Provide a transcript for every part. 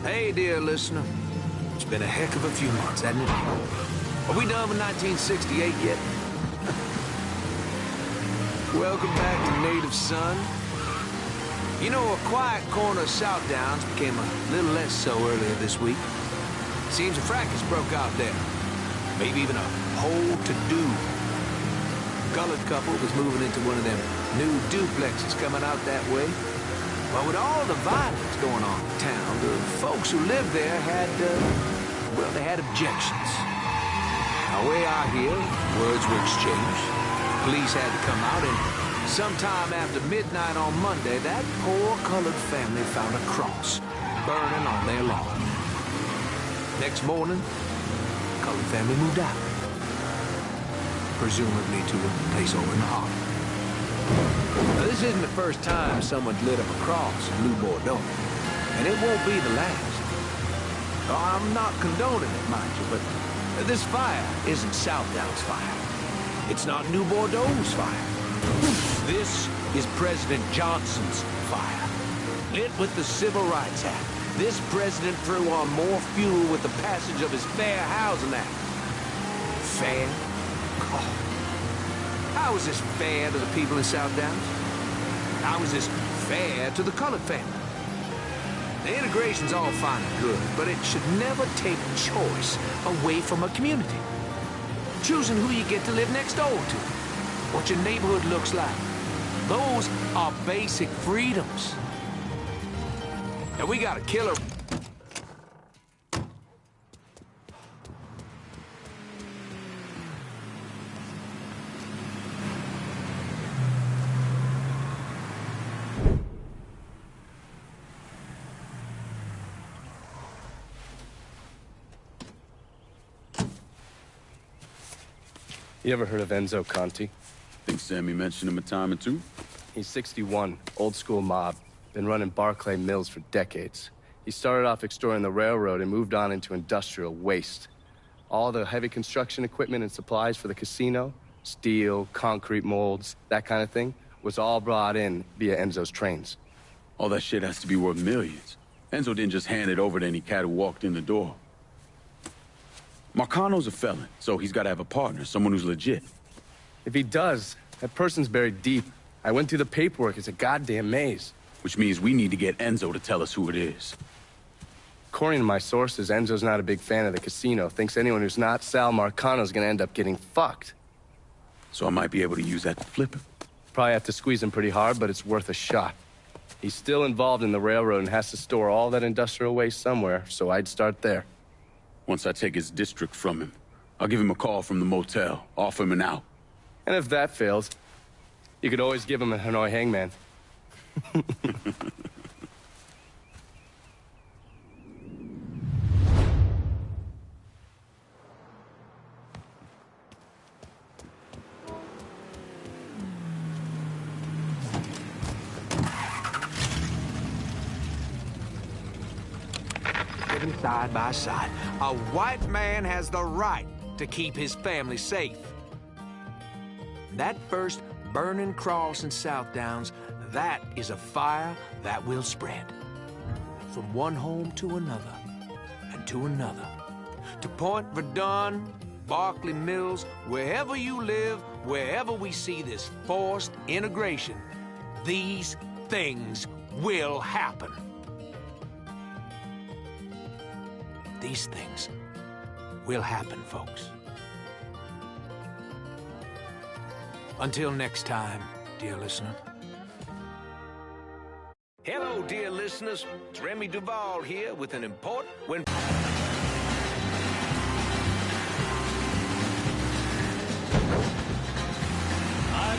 Hey, dear listener. It's been a heck of a few months, hasn't it? Are we done with 1968 yet? Welcome back to Native Son. You know, a quiet corner of South Downs became a little less so earlier this week. Seems a fracas broke out there. Maybe even a whole to-do. A colored couple was moving into one of them new duplexes coming out that way. But with all the violence going on in town, the folks who lived there had, well, they had objections. Now, way out here, words were exchanged. Police had to come out, and sometime after midnight on Monday, that poor colored family found a cross burning on their lawn. Next morning, the colored family moved out, presumably to a place over in the harbor. Now, this isn't the first time someone's lit up a cross in Blue Bordeaux, and it won't be the last. Oh, I'm not condoning it, mind you, but this fire isn't South Downs' fire. It's not New Bordeaux's fire. This is President Johnson's fire. Lit with the Civil Rights Act. This president threw on more fuel with the passage of his Fair Housing Act. Fair? Oh. How is this fair to the people in South Downs? How is this fair to the colored family? The integration's all fine and good, but it should never take choice away from a community. Choosing who you get to live next door to, what your neighborhood looks like. Those are basic freedoms. And we got a killer. You ever heard of Enzo Conti? Think Sammy mentioned him a time or two? He's 61, old school mob. Been running Barclay Mills for decades. He started off extorting the railroad and moved on into industrial waste. All the heavy construction equipment and supplies for the casino, steel, concrete molds, that kind of thing, was all brought in via Enzo's trains. All that shit has to be worth millions. Enzo didn't just hand it over to any cat who walked in the door. Marcano's a felon, so he's got to have a partner, someone who's legit. If he does, that person's buried deep. I went through the paperwork. It's a goddamn maze. Which means we need to get Enzo to tell us who it is. According to my sources, Enzo's not a big fan of the casino. Thinks anyone who's not Sal Marcano's gonna end up getting fucked. So I might be able to use that to flip him. Probably have to squeeze him pretty hard, but it's worth a shot. He's still involved in the railroad and has to store all that industrial waste somewhere, so I'd start there. Once I take his district from him, I'll give him a call from the motel, offer him an out. And if that fails, you could always give him a Hanoi hangman. Living side by side. A white man has the right to keep his family safe. That first burning cross in South Downs, that is a fire that will spread. From one home to another, and to another. To Point Verdun, Barclay Mills, wherever you live, wherever we see this forced integration, these things will happen. These things will happen, folks. Until next time, dear listener. Hello, dear listeners. It's Remy Duval here with an important... I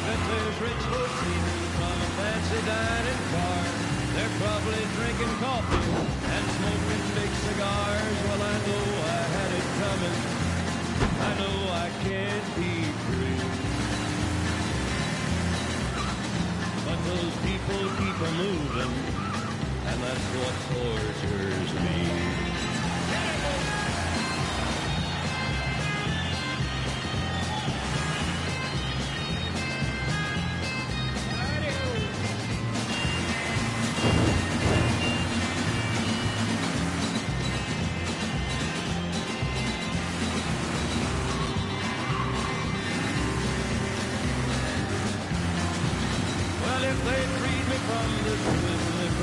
bet there's rich folks eating from a fancy dining car. They're probably drinking coffee and smoking big cigars. Well, I know I had it coming. I know I can't be free. But those people keep a moving, and that's what tortures me.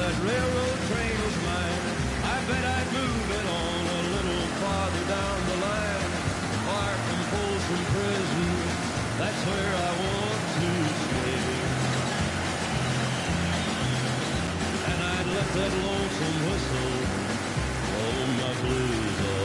that railroad train was mine, I bet I'd move it on a little farther down the line. Far from Folsom Prison, that's where I want to stay. And I'd let that lonesome whistle blow my blues away.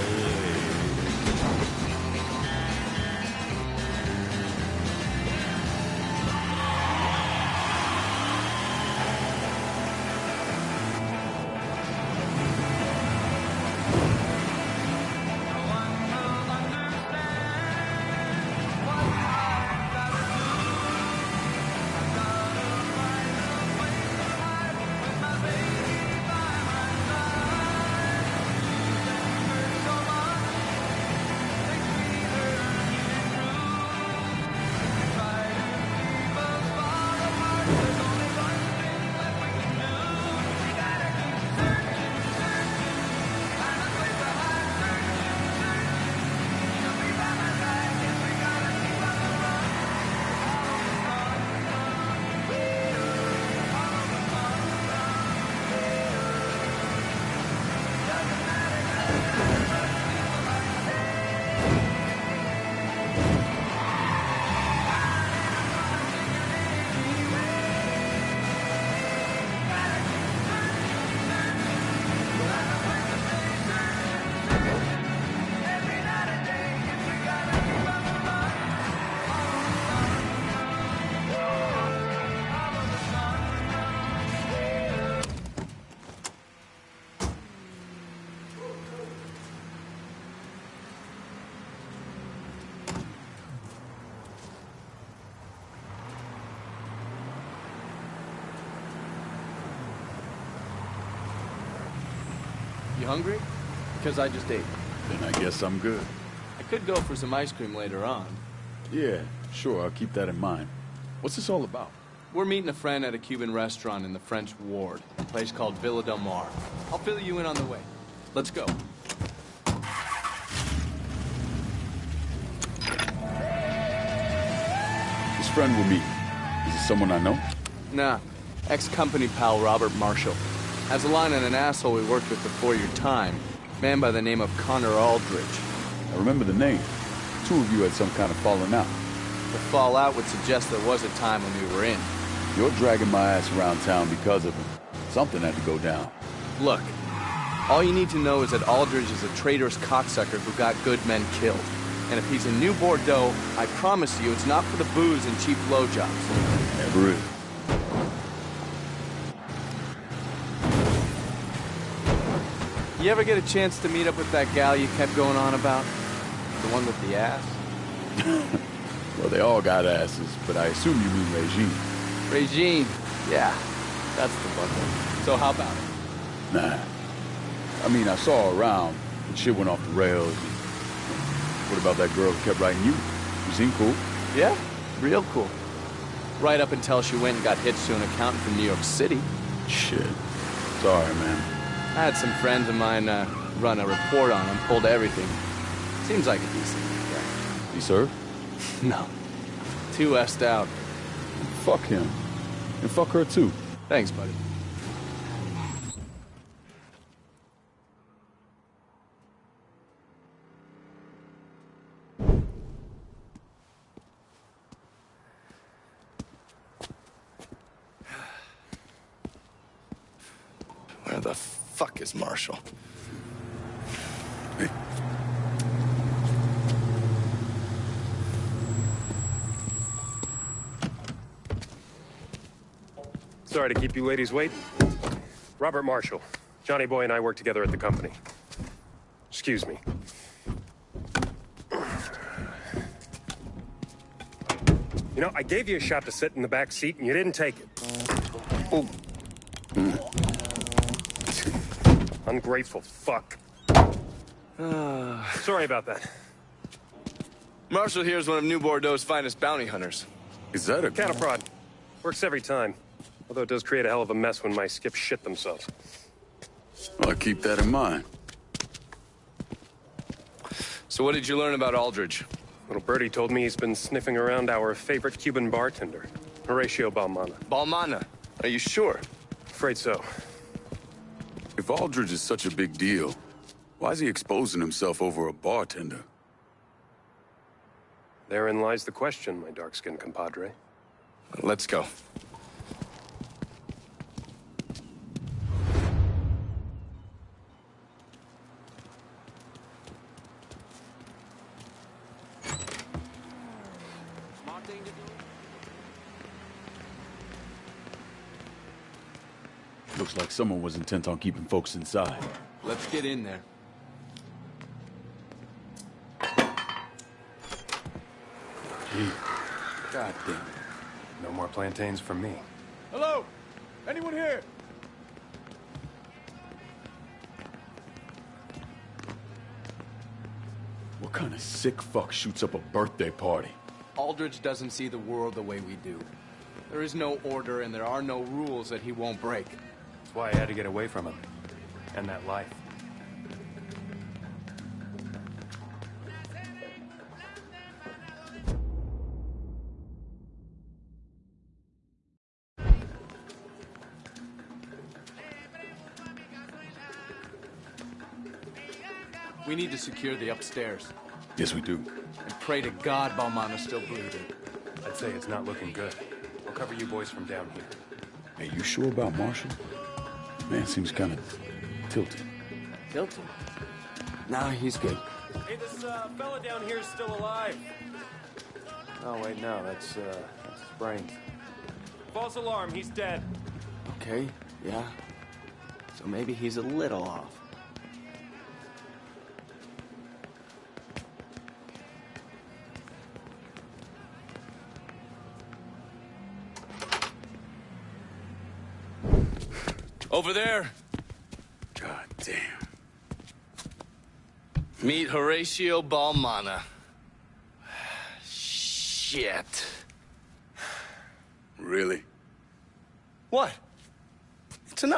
You hungry? Because I just ate. Then I guess I'm good. I could go for some ice cream later on. Yeah, sure, I'll keep that in mind. What's this all about? We're meeting a friend at a Cuban restaurant in the French Ward, a place called Villa Del Mar. I'll fill you in on the way. Let's go. This friend we're meeting, is it someone I know? Nah. Ex-company pal Robert Marshall. Has a line on an asshole we worked with before your time. Man by the name of Connor Aldridge. I remember the name. Two of you had some kind of falling out. The fallout would suggest there was a time when we were in. You're dragging my ass around town because of him. Something had to go down. Look, all you need to know is that Aldridge is a traitorous cocksucker who got good men killed. And if he's in New Bordeaux, I promise you it's not for the booze and cheap blowjobs. Never is. You ever get a chance to meet up with that gal you kept going on about? The one with the ass? Well, they all got asses, but I assume you mean Regine. Regine. Yeah, that's the one. So how about it? Nah. I mean, I saw her around, but shit went off the rails. What about that girl who kept writing you? You seem cool. Yeah, real cool. Right up until she went and got hitched to an accountant from New York City. Shit. Sorry, man. I had some friends of mine run a report on him, pulled everything. Seems like a decent guy. You served? No. Too West out. Fuck him. And fuck her, too. Thanks, buddy. Where the fuck is Marshall? Hey. Sorry to keep you ladies waiting. Robert Marshall. Johnny Boy and I work together at the company. Excuse me. You know, I gave you a shot to sit in the back seat and you didn't take it. Oh. Ungrateful fuck. Sorry about that. Marshall here is one of New Bordeaux's finest bounty hunters. Is that a... Cattle prod. Works every time. Although it does create a hell of a mess when my skips shit themselves. I'll keep that in mind. So what did you learn about Aldridge? Little birdie told me he's been sniffing around our favorite Cuban bartender, Horatio Balmana. Balmana. Are you sure? Afraid so. If Aldridge is such a big deal, why is he exposing himself over a bartender? Therein lies the question, my dark-skinned compadre. Let's go. Looks like someone was intent on keeping folks inside. Let's get in there. Gee, God damn it. No more plantains for me. Hello? Anyone here? What kind of sick fuck shoots up a birthday party? Aldridge doesn't see the world the way we do. There is no order and there are no rules that he won't break. That's why I had to get away from him. And that life. We need to secure the upstairs. Yes, we do. And pray to God Balmana's still bleeding. I'd say it's not looking good. I'll cover you boys from down here. Hey, you sure about Marshall? Man seems kind of tilted. Tilted? Nah, he's good. Hey, this fella down here is still alive. Oh, wait, no, that's his brains. False alarm, he's dead. Okay, yeah. So maybe he's a little off. Over there. God damn. Meet Horatio Balmana. Shit. Really? What? It's an